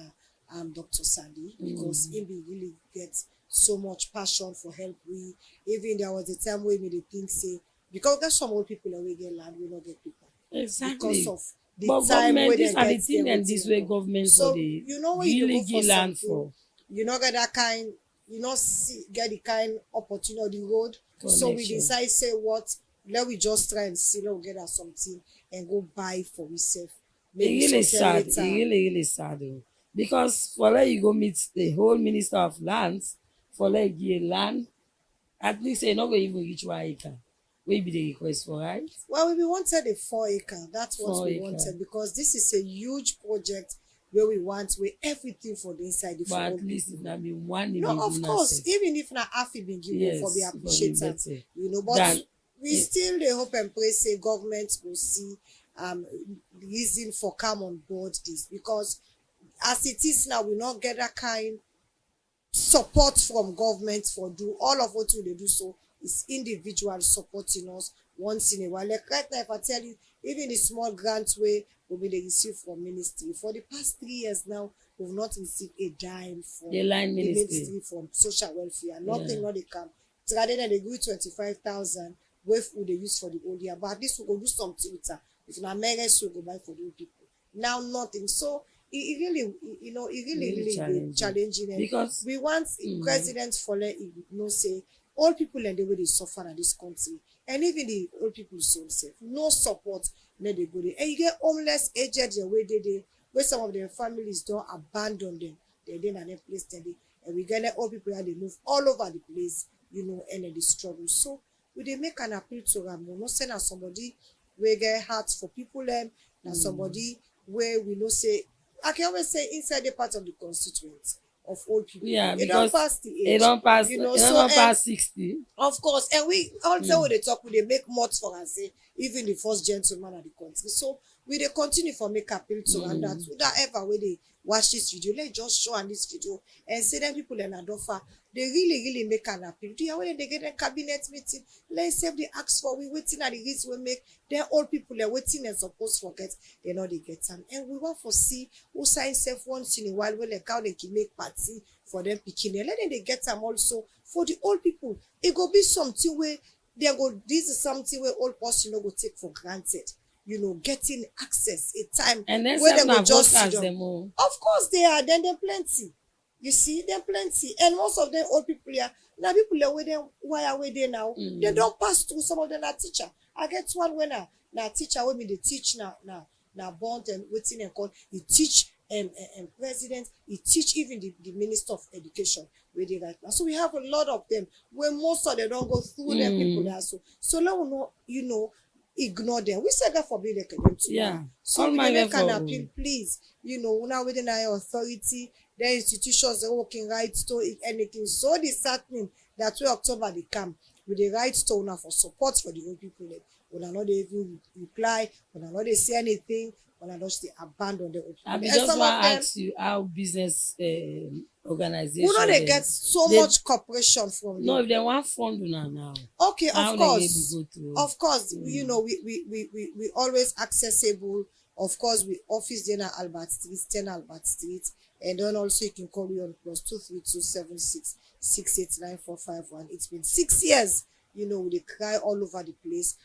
Dr. Sandy because he be really get so much passion for help. We even there was a time where we dey think say because there's some old people that we get land, we not get people. Exactly. Because of the But time government, where these they are the get thing and everything this way done. government So for the you know when you really go for give land something, for you not get that kind, you not see get the kind opportunity road. So we connection. decide say what let we just try and see let we get us something and go buy for ourselves. It really sad. It really sad though. Because for let you go meet the whole minister of lands, for let give land, at least they not going even reach 1 acre. Wey be the request for, right? Well, we wanted a 4 acre. That's what 4 we acre. wanted because this is a huge project where we want where everything for the inside the But for at all least people. it na be one in No, the of course, access. even if na half it been given Yes, for be for be appreciated, better. but Than- we still dey hope and pray say government will see reason for come on board this because as it is now, we not get that kind support from government for do all of what we dey do. So it's individual supporting us once in a while. Like right now, if I tell you, even the small grants we be dey receive from ministry for the past 3 years now, we've not received a dime from The line the ministry. ministry from social welfare. Nothing, Yeah. not dey come. Rather than they give you 25,000 wey we dey use for the whole year, but at least we go do something with am. If na mercy we go buy for those people. Now nothing. So it really, it really Really dey challenging. challenging. And Because we want president for let say all people and the way they suffer in this country, and even the old people so self no support, let they go there. And you get homeless aged the way they where some of their families don't abandon them, they then and then place them there. And we get old people and they move all over the place, and then they struggle. So we they make an appeal to them. We not send as somebody we get heart for people and somebody where we know say, I can always say inside the part of the constituent of old people. yeah, It don't because pass the age. it don't pass. You know, It so don't pass 60. of course, and we also when they talk, we they make much for us, say even the first gentleman of the country. So we they continue for make appeal to and that whatever way they watch this video, let's just show on this video and say them people in Adofa, they really make an appeal. Do you know when they get a cabinet meeting? Let's say they ask for we waiting at the risk we make. Then all people are waiting and supposed forget they know they get time. And we want to see who sign self once in a while when they count they can make party for them picking. Let them they get time also for the old people. It go be something where they go. This is something where old person no go take for granted. Getting access a time And then where they some go na just sit voters down. them all. Of course they are. Then they're plenty. You see, they're plenty, and most of them old people here. Now people are with them. Why are we there now? They don't pass through. Some of them are teacher. I get one when now teacher when me they teach now bond and waiting and call. He teach president. He teach even the minister of education where they right now. So we have a lot of them where most of them don't go through them people there. So let we know ignore them. We say God forbid they can too. Yeah. So All we my dey make an effort. appeal, please. Now within our authority, the institutions are working right to anything. So this happening that way October they come with the right to now for support for the old people. When I know they even reply, when I know they say anything, when I know they abandon the old people. I be And just some want of to them, ask you how business organization. we know they get so they- much cooperation from No, them. if they want fund una now. Okay, How of they course. able go through? Of course, we always accessible. Of course, we office there na Albert Street, 10 Albert Street, and then also you can call me on +23276689451. It's been 6 years, we dey cry all over the place,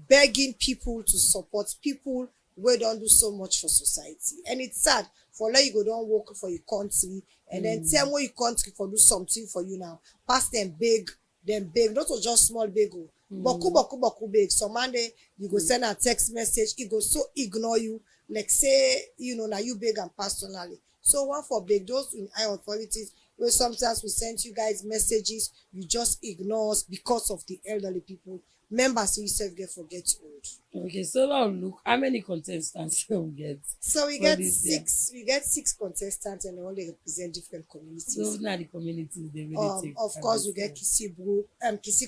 begging people to support people wey don do so much for society. And it's sad for like you go don work for your country and then tell where your country for do something for you now. Pass them big, not to just small big o. Boku big. Some man dey you go send a text message, he go so ignore you, like say na you beg am personally. So one for beg those in high authorities where sometimes we send you guys messages, you just ignore us because of the elderly people. Members you self get forget old. Okay, so now look how many contestants we get. So we For get this year. six contestants and they all they represent different communities. So now the communities they really take. Of course, we get Kisi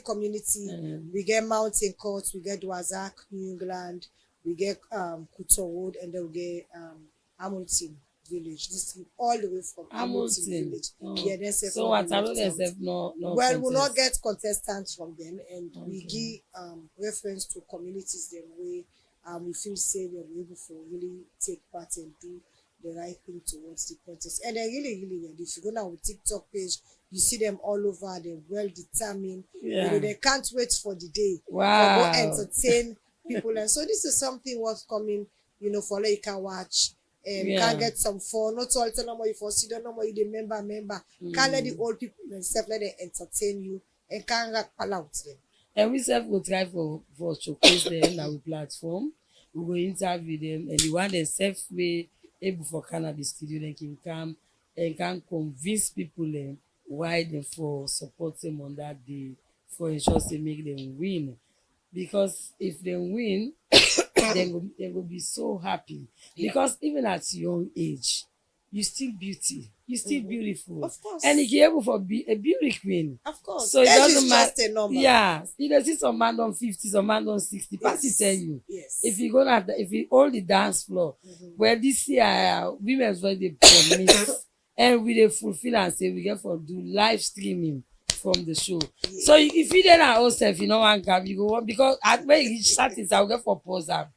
community, we get Mountain Court, we get Dwazak, New England, we get Kuto Road, and then we get Hamilton Village. This is all the way from Hamilton Hamilton. Village. Oh. Yeah, then say So from what the I left don't out. accept no. Well, we'll not contest. get contestants from them, and we give reference to communities them where we feel safe and we're able to really take part and do the right thing towards the contest. And they're really ready. If you go now with TikTok page, you see them all over. They're well determined. Yeah. They can't wait for the day Wow. for go entertain people. And so this is something worth coming, for like you can watch. Can get some fun. Not all tell them what you for see, don't know what you the member. Can't let the old people themselves let them entertain you and can't rock out them. And we self go try for showcase them na we platform. We go interview them and the one they self way able for cannabis studio they can come and can convince people why they for support them on that day for ensure say make them win. Because if they win, they go be so happy. Because even at young age, you still beauty, you still beautiful. Of course. And you able for be a beauty queen. Of course. So it Age doesn't is matter. just a number. Yeah, you know, see some man on 50, some man on 60. Pass it tell you. Yes. If you go at if you hold the dance floor, well, this year women's voice they promise and we dey fulfill and say we get for do live streaming from the show. Yeah. So if you dey na yourself, you know one gap, you go want because at when you reach certain I will get for pause am.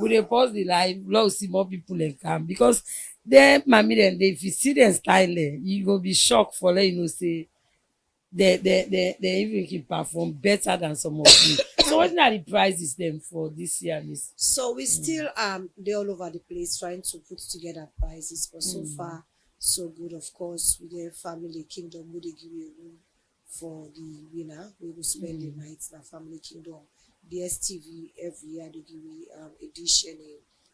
We dey pause the live, love see more people like come because then mommy then if you see them style, you go be shocked for let you know say they even can perform better than some of you. So what are the prizes then for this year, Miss? So we still they're all over the place trying to put together prizes, but so far so good. Of course, with the family kingdom, we dey give you a room for the winner. We will spend the night in our family kingdom. The STV every year they give me a dish and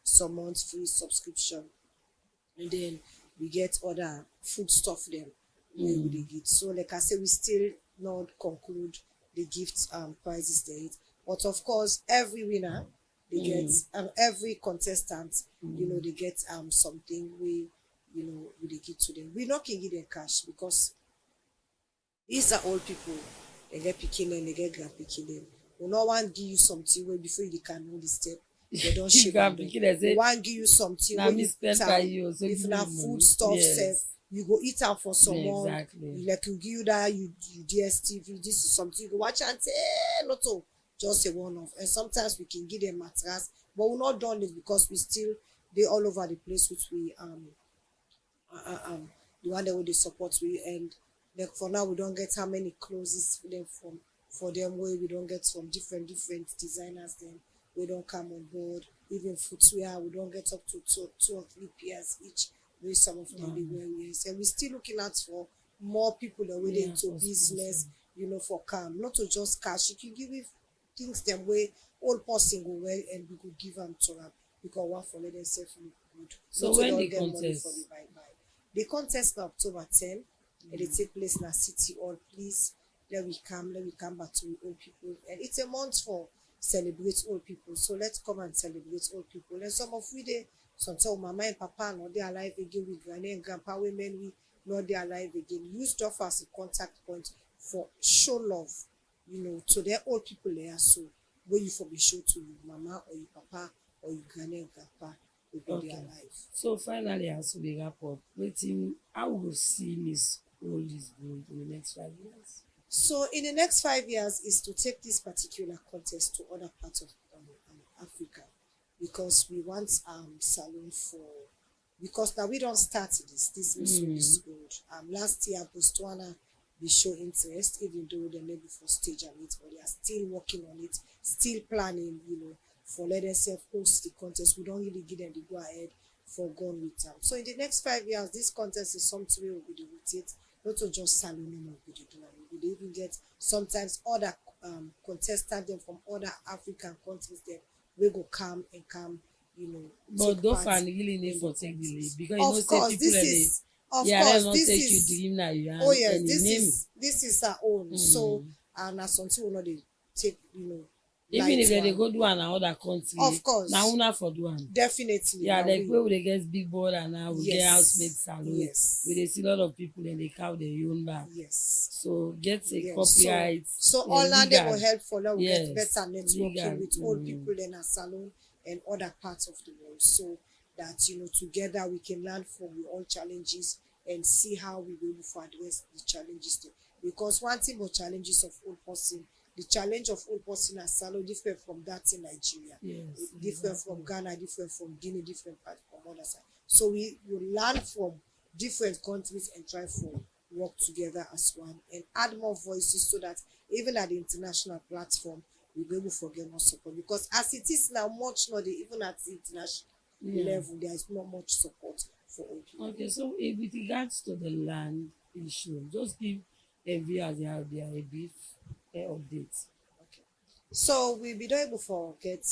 some months free subscription, and then we get other food stuff them where we dey get. So like I say, we still not conclude the gift prizes date, but of course every winner they get every contestant you know they get something we you know we dey give to them. We not can give them cash because these are old people. They get picking and they get grand picking them. We no want give you something where before you can know the step. They don't shake them. We want give you something where you if na food stuff self, you go eat out for someone. Exactly. Like you give you that you DSTV. This is something you go watch and say not all just a one off. And sometimes we can give them mattress, but we're not done it because we still they all over the place which we the one that we support we and like for now we don't get how many clothes for them for them where we don't get from different designers then we don't come on board. Even footwear we don't get up to two or three pairs each with some of them they wear yes. And we're still looking out for more people that we're into business, you know, for calm, not to just cash. You can give it things them way old person go well and we could give them to them because one for let themselves look good. So not when to the get money contest for the buy. The contest na October 10 and they take place in City Hall. Please let me come back to old people. And it's a month for celebrate old people. So let's come and celebrate old people. And some of we they sometimes mama and papa not they alive again with granny and grandpa women we not they alive again. Use stuff as a contact point for show love, you know, to their old people there. So where you for be show to your mama or your papa or your granny and grandpa will be alive. So finally, as we wrap up, waiting, how will see Miss Old is good in the next 5 years? So in the next 5 years is to take this particular contest to other parts of Africa because we want salon for because now we don't start this Miss Old is good. Last year Botswana they show interest even though they maybe for stage on it, but they are still working on it, still planning, you know, for let themselves host the contest. We don't really give them the go ahead for going with them. So in the next 5 years, this contest is something we will be doing with it, not to just salon no we do it. We will even get sometimes other contestants them from other African countries that we go come, you know. But don't find really need for take the lead because you know Of course, say people this is of course not this take is you dream now you oh yes, and this is our own. So and as something we know they take, you know. Even light if they one. go do an another country, Of course. now una for do one. Definitely. Yeah, na like we- where we dey get big board and now we get Yes. housemaid salon. Yes. We dey see a lot of people and they cow their own back. Yes. So get a Yeah, copyright. so all that they will help for them Yes, get better networking legal, with old people in a salon and other parts of the world so that you know together we can learn from the all challenges and see how we will able to address the challenges there. Because one thing about challenges of old person, the challenge of old person as salon different from that in Nigeria. Yes, Different from Ghana, different from Guinea, different part from other side. So we learn from different countries and try to work together as one and add more voices so that even at the international platform we'll be able to get more support because as it is now much not even at the international level there is not much support for old people. Okay, so with regards to the land issue, just give every as they have their a brief update. Okay. So we'll be able to get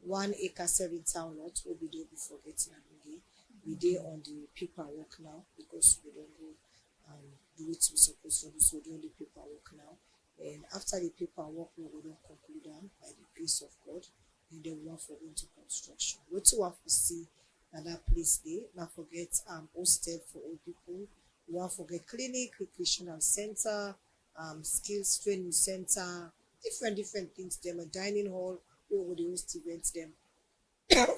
1 acre 7 town lot. We'll be able to get Namugi. We dey on the paperwork now because we don't go do it we supposed to do, so we're doing the paperwork now. And after the paperwork, we will don't conclude by the grace of God, and then we want for into construction. What we want to see that place dey. Not forget hostel for old people. We wan forget clinic, recreational center, skills training center, different things dem, a dining hall wey we go dey host events dem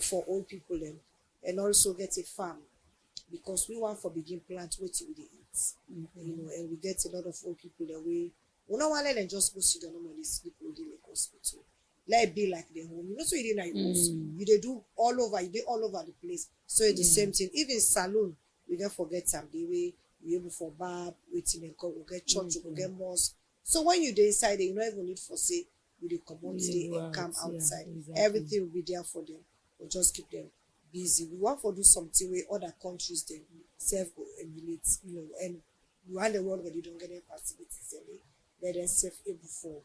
for old people dem, and also get a farm because we want for begin plant wetin we dey eat. And we get a lot of old people dem wey we no wan let dem just go sit down normally sleep all day like hospital. Let it be like their home. You know, so you dey na your house, you dey do all over, you dey all over the place. So it's the same thing. Even salon, we don't forget am dey wey you able for barb, wetin dem call, we get church, we get mosque. So when you dey inside there, you no even need for say you dey comot dey and come outside. Everything will be there for them. We'll just keep them busy. We want for do something where other countries dem self go emulate, and we want the world where they don't get any facilities and let them self able for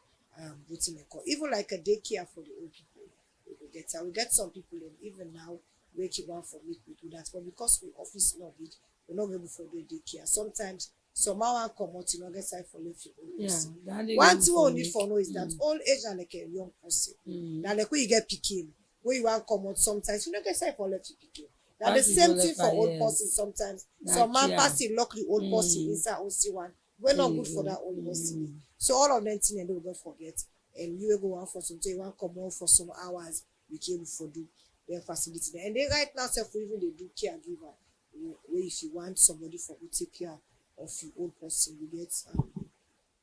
wetin dem call, even like a daycare for the old people. We go get am. We get some people dem even now wey keep one for make we do that, but because we office no big, we no able for do daycare. Sometimes some man wan comot, you no get time for live your own person. One thing we need for know is that old age na like a young person. Na like when you get pikin, when you wan comot, sometimes you no get time for left your pikin. Na the same thing for old person. Sometimes some man pass it lock the old person inside OC one wey not good for that old person. So all of them things dem no go forget, and you will go one for something, you wan comot for some hours, we came for do their facility there. And they right now self even they do caregiver, where if you want somebody for to take care of your old person, you get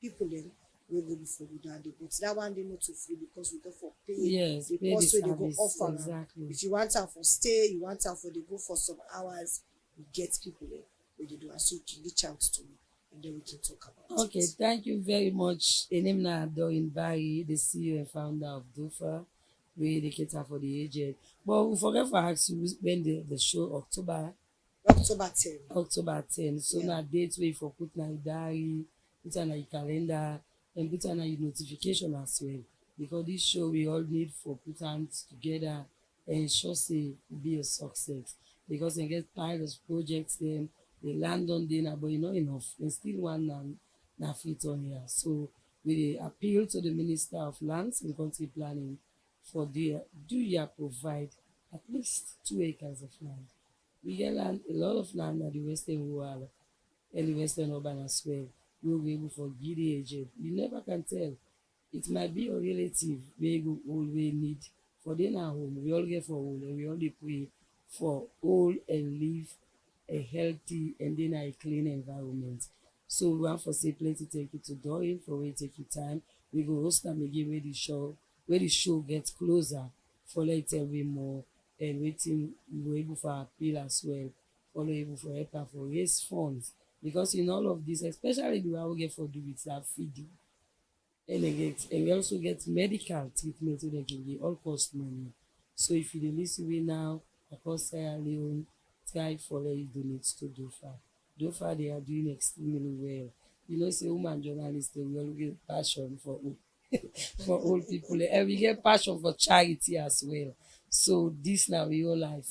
people then will go before we that day. But that one they not too free because we go for pay. Yes, The pay the cost where they go service, offer. exactly. If you want time for stay, you want time for they go for some hours, we get people there where they do, and so you can reach out to me and then we can talk about Okay, it. thank you very much. Enemna Doyin Barry, the CEO and founder of DOFA, we the cater for the aged. But we forget to ask you when the show October 10. October 10. So Yeah. na date wey for put na your diary, put am na your calendar, and put am na your notification as well. Because this show we all need for put hands together and ensure say e be a success. Because dem get pile of projects dem, dey land on dey na but e no enough. Dem still want na fit on here. So we dey appeal to the Minister of Lands and Country Planning for their do ya provide at least 2 acres of land. We get land, a lot of land at the western rural and the western urban as well. We'll be able for give the agent. You never can tell. It might be a relative wey go old wey need for dey na home. We all get for old and we all dey pray for old and live a healthy and then a clean environment. So we want for say plenty thank you to Doyin for wey take your time. We go host am again where the show gets closer for let tell we more and wetin we go able for appeal as well. Follow able for help am for raise funds because in all of this, especially the one we get for do with that feeding. And we also get medical treatment wey dem can give, all cost money. So if you dey lis ten me now across Sierra Leone, try for let you donate to DOFA. DOFA they are doing extremely well. You know say woman journalist dey we always get passion for for old people and we get passion for charity as well. So this na we whole life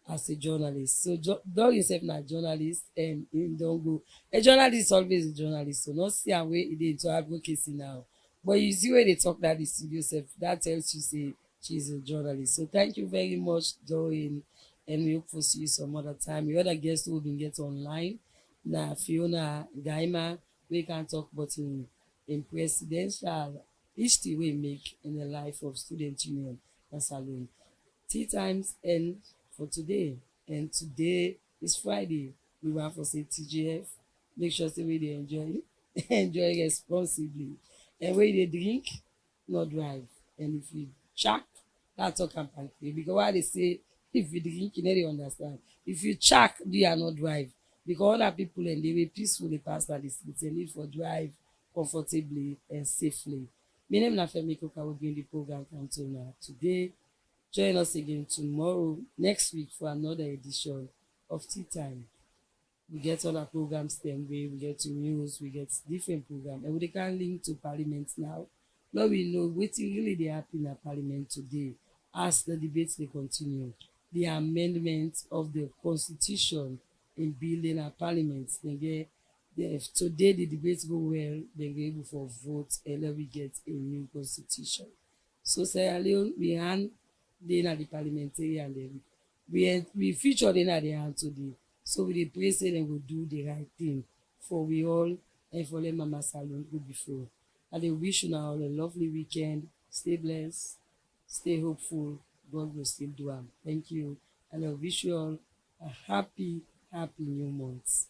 as a journalist. So Doug himself na journalist and him don go. A journalist always a journalist, so not see am wey e dey into advocacy now. But you see where they talk that the studio self, that tells you say she's a journalist. So thank you very much, Doreen, and we hope to see you some other time. The other guests who been get online, na Fiona Gaima, we can talk about in presidential history we make in the life of Student Union and Salon. Tea times end for today, and today is Friday. We want for say TGF. Make sure say we dey enjoy enjoy responsibly. And when you dey drink, no drive. And if you check, that's all can pay. Because why they say if you drink, you no dey understand. If you check, do you not drive? Because other people and they will peacefully pass that the streets and need for drive comfortably and safely. My name is Femi Koka will be in the program council now. Today, join us again tomorrow, next week for another edition of Tea Time. We get other programs then we get to news, we get different programs, and we can link to parliament now. Now we know wetin really dey happen at parliament today as the debates dey continue. The amendment of the constitution in building our parliament. Dem get today the debates go well, dem go able for vote and then we get a new constitution. So Sierra Leone we hand dey na the parliamentarian dem we feature in at the hand today. So we dey pray say dem go do the right thing for we all and for let Mama Salon go before. I dey wish una all a lovely weekend. Stay blessed, stay hopeful. God will still do am. Thank you. And I wish you all a happy, happy new month.